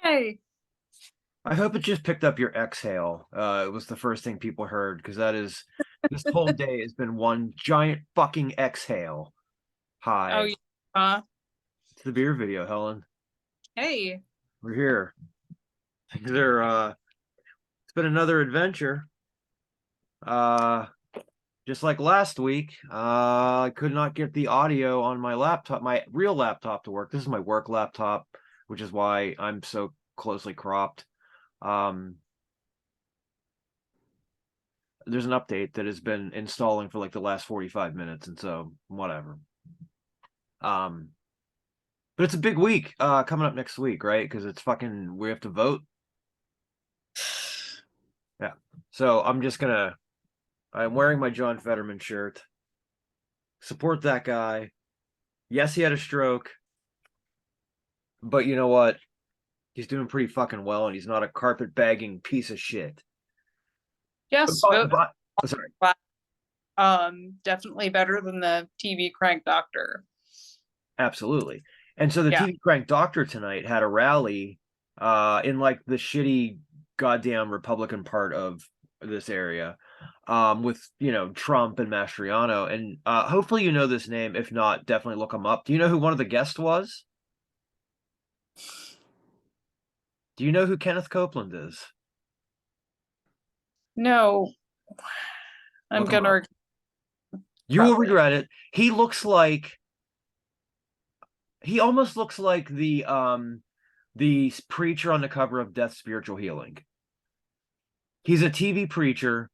Hey. I hope it just picked up your exhale. It was the first thing people heard because this whole day has been one giant fucking exhale. Oh, Hi, yeah. it's the beer video, Helen. Hey. We're here. It's been another adventure. Uh, just like last week, I could not get the audio on my laptop, my real laptop to work. This is my work laptop, which is why I'm so closely cropped. Um, there's an update that has been installing for like the last 45 minutes, and so whatever. Um, but it's a big week coming up next week, right? Because it's fucking we have to vote. Yeah. So I'm wearing my John Fetterman shirt. Support that guy. Yes, he had a stroke, but you know what? He's doing pretty fucking well, and he's not a carpet bagging piece of shit. Yes, vote. But sorry. Definitely better than the TV crank doctor. Absolutely. And so the Yeah. TV crank doctor tonight had a rally in like the shitty goddamn Republican part of this area with Trump and Mastriano. And hopefully you know this name. If not, definitely look him up. Do you know who one of the guests was? Do you know who Kenneth Copeland is? No, I'm Look him up. gonna You will probably. regret it. He almost looks like the preacher on the cover of Death Spiritual Healing. He's a TV preacher.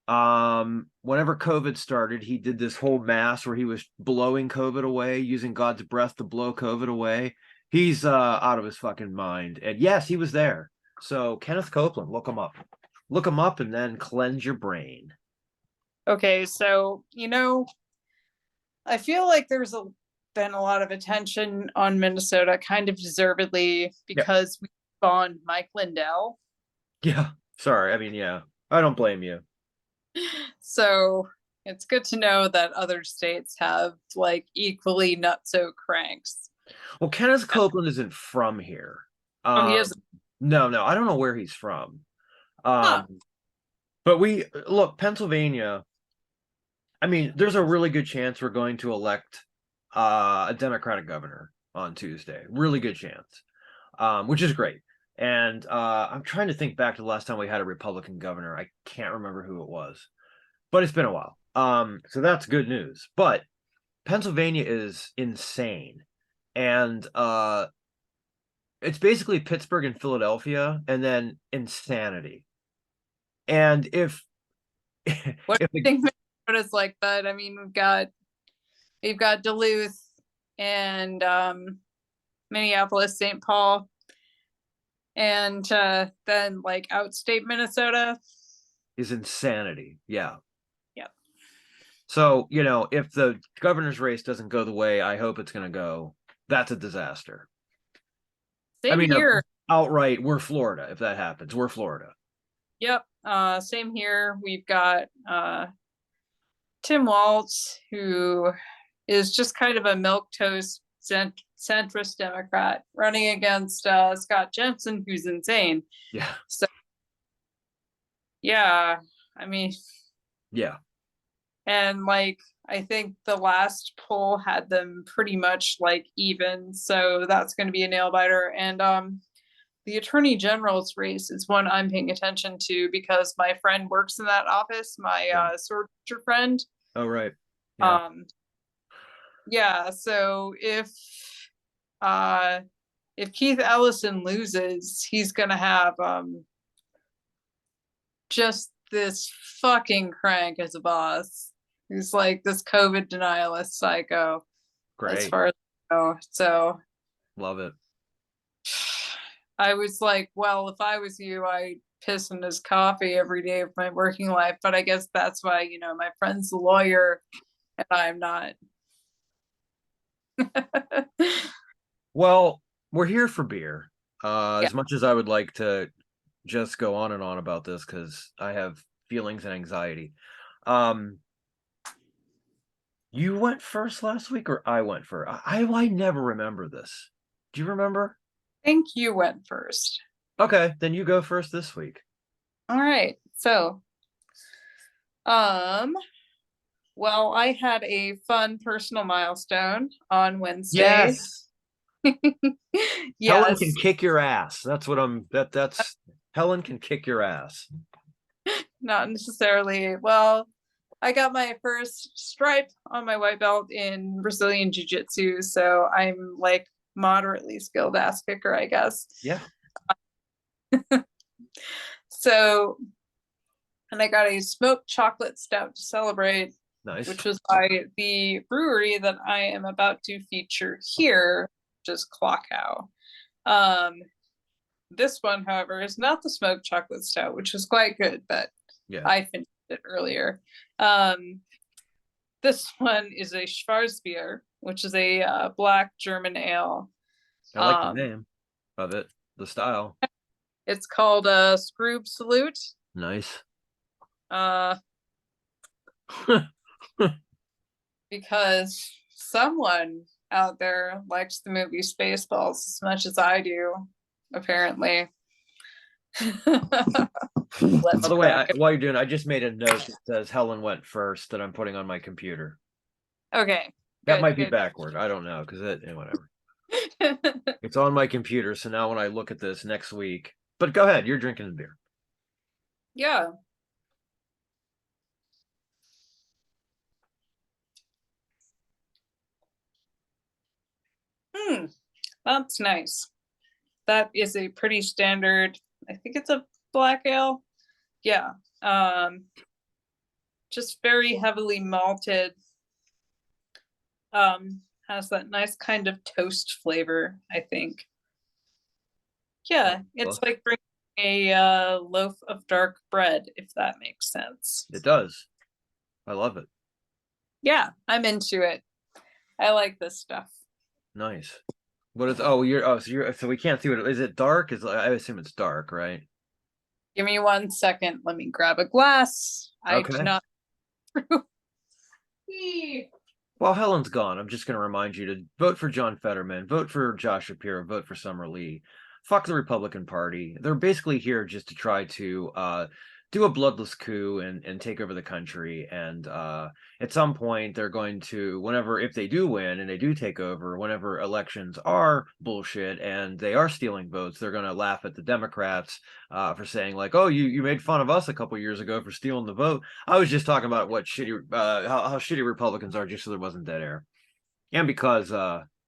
Whenever COVID started, he did this whole mass where he was blowing COVID away, using God's breath to blow COVID away. He's out of his fucking mind. And yes, he was there. So Kenneth Copeland, look him up. Look him up and then cleanse your brain. Okay, so I feel like been a lot of attention on Minnesota, kind of deservedly, Yeah. because we spawned Mike Lindell. Yeah. Sorry. I mean, yeah. I don't blame you. So it's good to know that other states have like equally nutso cranks. Well, Kenneth Copeland isn't from here. Oh, he Um, is. no, I don't know where he's from. Huh. But we look, Pennsylvania. I mean, there's a really good chance we're going to elect a Democratic governor on Tuesday. Really good chance, which is great. And I'm trying to think back to the last time we had a Republican governor. I can't remember who it was, but it's been a while. So that's good news. But Pennsylvania is insane, and it's basically Pittsburgh and Philadelphia, and then insanity. And if What if do the you think Minnesota's like? But I mean, we've got Duluth and Minneapolis, St. Paul, and then like outstate Minnesota. is insanity, yeah. Yep. So, if the governor's race doesn't go the way I hope it's going to go, that's a disaster. I Same mean, here. outright, we're Florida if that happens. We're Florida. Yep. Same here. We've got Tim Walz, who is just kind of a milquetoast centrist Democrat running against Scott Jensen, who's insane. Yeah. So yeah, I mean, Yeah. and like I think the last poll had them pretty much like even, so that's going to be a nail biter. And the attorney general's race is one I'm paying attention to because my friend works in that office, my Yeah. sword teacher friend. Oh, right. Yeah. Um, yeah, so uh if Keith Ellison loses, he's gonna have just this fucking crank as a boss. He's like this COVID denialist psycho, as Great. far as I know. So Love it. I was like, well, if I was you, I'd piss in his coffee every day of my working life. But I guess that's why, my friend's a lawyer and I'm not. Well, we're here for beer. Yeah. As much as I would like to just go on and on about this because I have feelings and anxiety. Um, you went first last week, or I went first? I never remember this. Do you remember? think you went first. Okay, then you go first this week. All right. So, um, well, I had a fun personal milestone on Wednesday. Yes. Helen can Yes, kick your ass. That's what that's Helen can kick your ass. not necessarily. Well, I got my first stripe on my white belt in Brazilian Jiu-Jitsu, so I'm like moderately skilled ass kicker, I guess. Yeah. So, and I got a smoked chocolate stout to celebrate, Nice. which was by the brewery that I am about to feature here, which is Clockow. Um, this one, however, is not the smoked chocolate stout, which was quite good, but Yeah. I finished it earlier. Um, this one is a Schwarzbier, which is a black German ale. I like the Um, name of it, the style. it's called Scroob Salute. Nice. Uh, because someone out there likes the movie Spaceballs as much as I do, apparently. By Let's the way, crack it. while you're doing, I just made a note that says Helen went first that I'm putting on my computer. Okay, That good, might be good. backward. I don't know because whatever. It's on my computer, so now when I look at this next week, but go ahead, you're drinking the beer. Yeah. Hmm, that's nice. That is a pretty standard, I think it's a black ale. Yeah. Um, just very heavily malted. Has that nice kind of toast flavor, I think. Yeah, it's Well, like bringing a loaf of dark bread, if that makes sense. it does. I love it. Yeah, I'm into it. I like this stuff. Nice. What is? Oh, so we can't see what is it dark? Is I assume it's dark, right? Give me 1 second. Let me grab a glass. I do Okay. not. While Helen's gone, I'm just going to remind you to vote for John Fetterman, vote for Josh Shapiro, vote for Summer Lee. Fuck the Republican Party. They're basically here just to try to do a bloodless coup and take over the country. And at some point, they're going to, whenever, if they do win and they do take over, whenever elections are bullshit and they are stealing votes, they're going to laugh at the Democrats for saying, like, oh, you made fun of us a couple years ago for stealing the vote. I was just talking about what shitty, how shitty Republicans are, just so there wasn't dead air, and because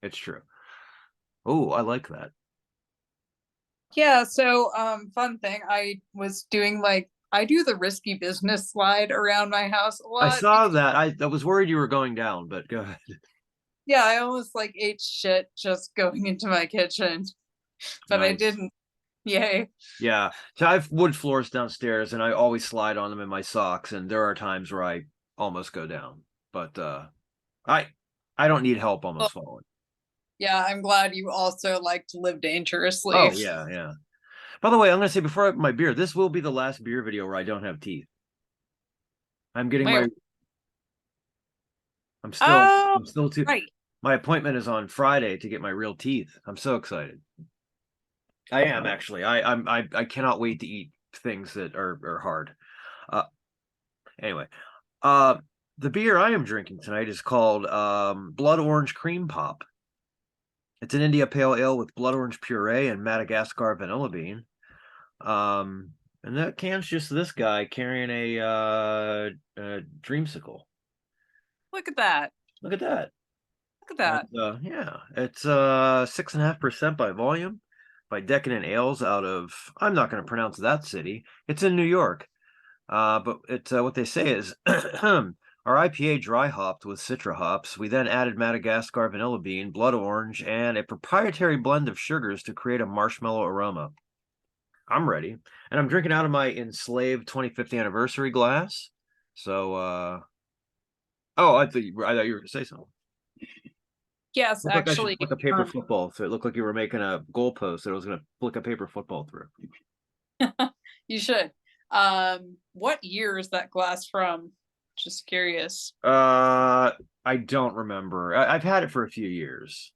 it's true. Oh, I like that. Yeah, so fun thing. I was doing like I do the risky business slide around my house a I lot saw because that. I was worried you were going down, but go ahead. yeah, I almost like ate shit just going into my kitchen, but I Nice. didn't. Yay. Yeah. So I have wood floors downstairs, and I always slide on them in my socks, and there are times where I almost go down, but I I don't need help Well, almost falling. yeah, I'm glad you also like to live dangerously. Oh yeah, yeah. By the way, I'm gonna say before I open my beer, this will be the last beer video where I don't have teeth. I'm getting Wait, my I'm still oh, I'm still too right. my appointment is on Friday to get my real teeth. I'm so excited. I am actually. I cannot wait to eat things that are hard. Uh anyway. Uh the beer I am drinking tonight is called Blood Orange Cream Pop. It's an India Pale Ale with blood orange puree and Madagascar vanilla bean. And that can's just this guy carrying a dreamsicle. Look at that. Look at that. Look at And, that. yeah, it's 6.5% by volume by Decadent Ales out of I'm not going to pronounce that city. It's in New York. But it's what they say is our IPA dry hopped with Citra hops. We then added Madagascar vanilla bean, blood orange, and a proprietary blend of sugars to create a marshmallow aroma. I'm ready, and I'm drinking out of my enslaved 25th anniversary glass. So, oh, I thought you were going to say something. Yes, Looked like I should actually, flick a paper football, so it looked like you were making a goalpost that I was going to flick a paper football through. you should. What year is that glass from? Just curious. I don't remember. I've had it for a few years.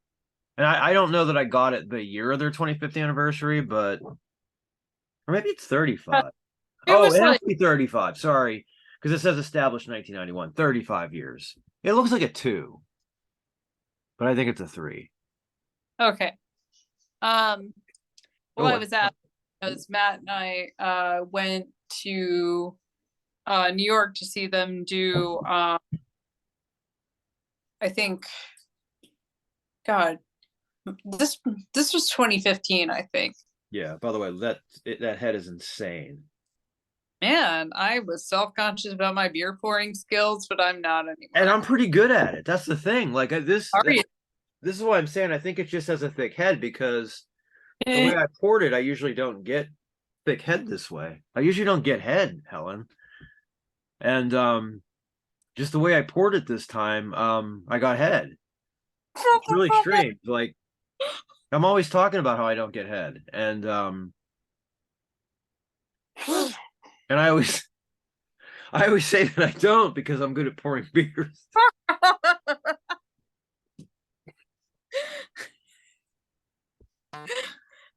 And I don't know that I got it the year of their 25th anniversary, but or maybe it's 35. It Oh, was it has like, to be 35. Sorry, because it says established 1991. 35 years. It looks like a 2, but I think it's a 3. okay. Um, well, Oh, I was at because Matt and I went to New York to see them do I think God, this this was 2015, I think. yeah. By the way, that head is insane. Man, I was self-conscious about my beer pouring skills, but I'm not And anymore. I'm pretty good at it. That's the thing. Like Are you? this is why I'm saying I think it just has a thick head because the way Eh. I poured it, I usually don't get thick head this way. I usually don't get head, Helen. And just the way I poured it this time, I got head. It's really strange. Like I'm always talking about how I don't get head. And I always say that I don't because I'm good at pouring beers.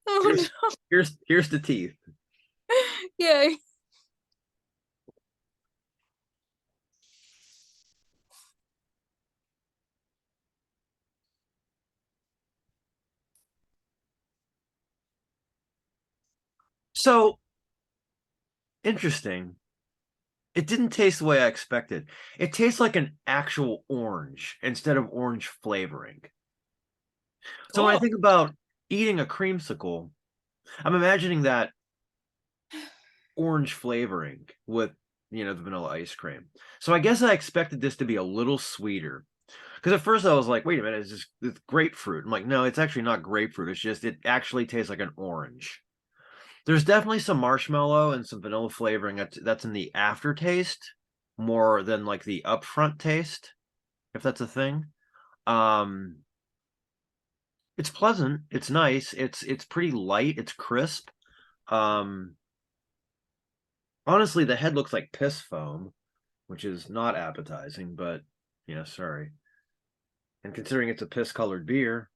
Oh Here's here's the teeth. no. Yay. So interesting. It didn't taste the way I expected. It tastes like an actual orange instead of orange flavoring. So when I Cool. think about eating a creamsicle, I'm imagining that orange flavoring with the vanilla ice cream. So I guess I expected this to be a little sweeter. Because at first I was like, wait a minute, it's grapefruit. I'm like, no, it's actually not grapefruit. It's just it actually tastes like an orange. There's definitely some marshmallow and some vanilla flavoring that's in the aftertaste more than like the upfront taste, if that's a thing. Um, it's pleasant, it's nice, it's pretty light, it's crisp. Um, honestly, the head looks like piss foam, which is not appetizing, but sorry. And considering it's a piss colored beer,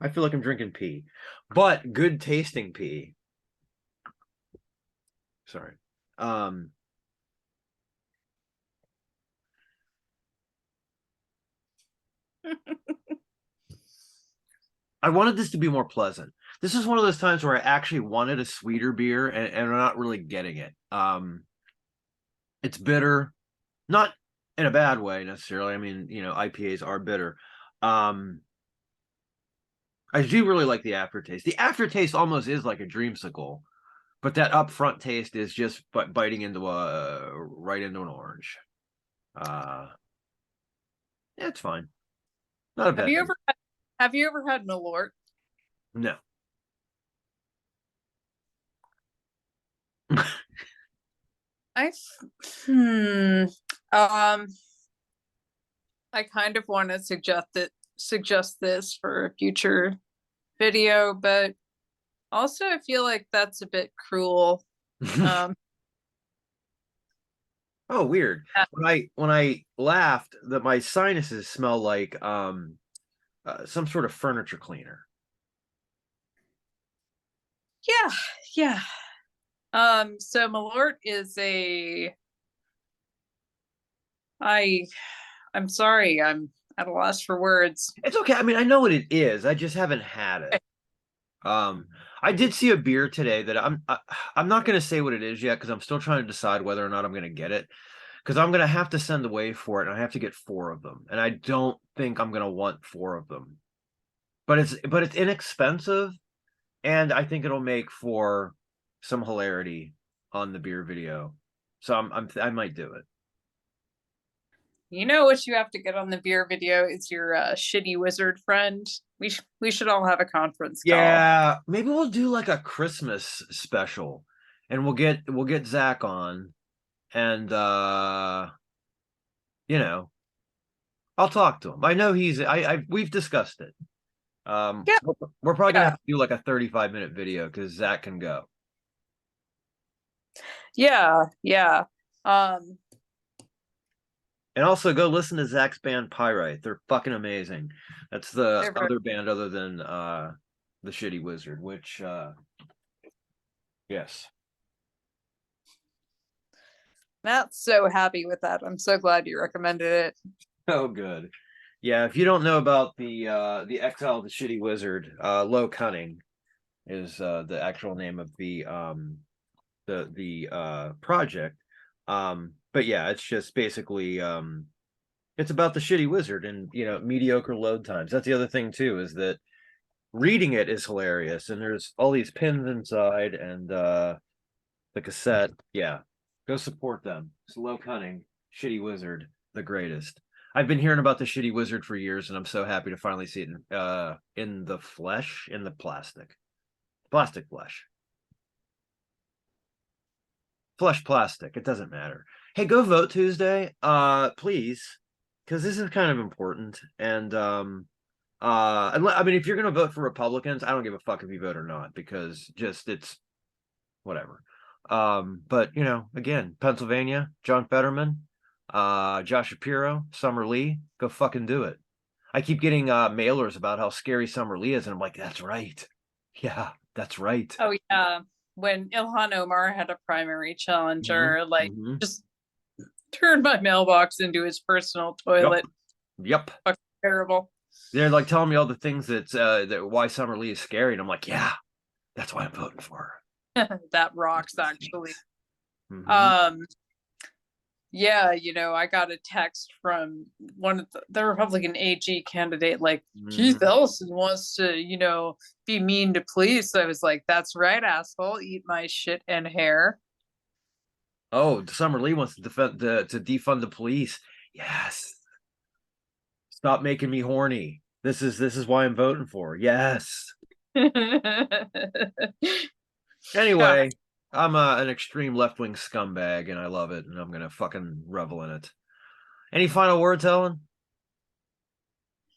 I feel like I'm drinking pee, but good tasting pee. Sorry. Um, I wanted this to be more pleasant. This is one of those times where I actually wanted a sweeter beer and I'm not really getting it. It's bitter, not in a bad way necessarily. I mean, IPAs are bitter. Um, I do really like the aftertaste. The aftertaste almost is like a dreamsicle, but that upfront taste is just biting into a right into an orange. Uh, yeah, it's fine. Not a Have bad you beer. ever have you ever had Malort? No. I hmm um I kind of want to suggest this for a future video, but also I feel like that's a bit cruel. Um Oh, weird. When I laughed, that my sinuses smell like some sort of furniture cleaner. yeah, yeah. So Malort is a I I'm sorry, I'm at a loss for words. It's okay. I mean, I know what it is. I just haven't had it. Um, I did see a beer today that I'm not going to say what it is yet because I'm still trying to decide whether or not I'm going to get it because I'm going to have to send away for it and I have to get 4 of them and I don't think I'm going to want 4 of them. But it's inexpensive and I think it'll make for some hilarity on the beer video. So I might do it. You know what you have to get on the beer video is your shitty wizard friend. We should all have a conference call. Yeah, maybe we'll do like a Christmas special and we'll get Zach on and you know, I'll talk to him. I know we've discussed it. Yeah, We're probably gonna yeah, have to do like a 35-minute video because Zach can go. yeah, yeah. Um, And also go listen to Zach's band Pyrite. They're fucking amazing. That's the They're very- other band other than the Shitty Wizard, which yes. Matt's so happy with that. I'm so glad you recommended it. Oh good. Yeah, if you don't know about the Exile of the Shitty Wizard, Low Cunning is the actual name of the project. But yeah, it's just basically it's about the shitty wizard and mediocre load times. That's the other thing too, is that reading it is hilarious, and there's all these pins inside and the cassette. Yeah, go support them. It's Low Cunning, Shitty Wizard, the greatest. I've been hearing about the Shitty Wizard for years, and I'm so happy to finally see it in the flesh, in the plastic flesh plastic. It doesn't matter. Hey, go vote Tuesday, please, because this is kind of important. And I mean, if you're gonna vote for Republicans, I don't give a fuck if you vote or not, because just it's whatever. But again, Pennsylvania, John Fetterman, Josh Shapiro, Summer Lee, go fucking do it. I keep getting mailers about how scary Summer Lee is, and I'm like, that's right. Yeah, that's right. Oh yeah. When Ilhan Omar had a primary Mhm, challenger, like mhm. just turned my mailbox into his personal Yep. toilet. Yep. Fucking terrible. They're like telling me all the things that why Summer Lee is scary, and I'm like, yeah, that's why I'm voting for That rocks actually. her. Mm-hmm. Um yeah, I got a text from one of the Republican AG candidate, like Keith Mm-hmm. Ellison wants to, be mean to police. I was like, that's right, asshole, eat my shit and hair. Oh, Summer Lee wants to defund the police. Yes. Stop making me horny. This is why I'm voting for. Yes. Yeah. Anyway, I'm an extreme left wing scumbag, and I love it, and I'm gonna fucking revel in it. Any final words, Helen?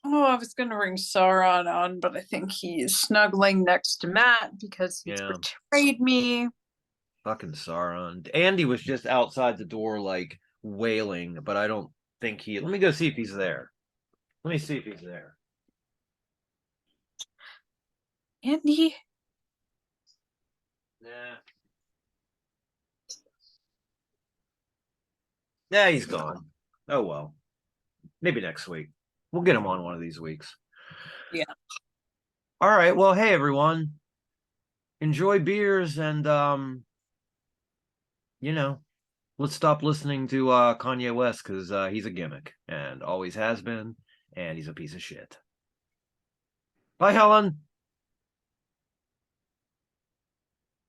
Oh, I was gonna bring Sauron on, but I think he's snuggling next to Matt because he's Yeah, betrayed me. fucking Sauron. Andy was just outside the door, like wailing, but I don't think he. Let me go see if he's there. Let me see if he's there. Andy, Yeah. Yeah, he's gone. Oh well. Maybe next week. We'll get him on one of these weeks. yeah. All right. Well, hey everyone. Enjoy beers and you know, let's stop listening to Kanye West because he's a gimmick and always has been, and he's a piece of shit. Bye, Helen.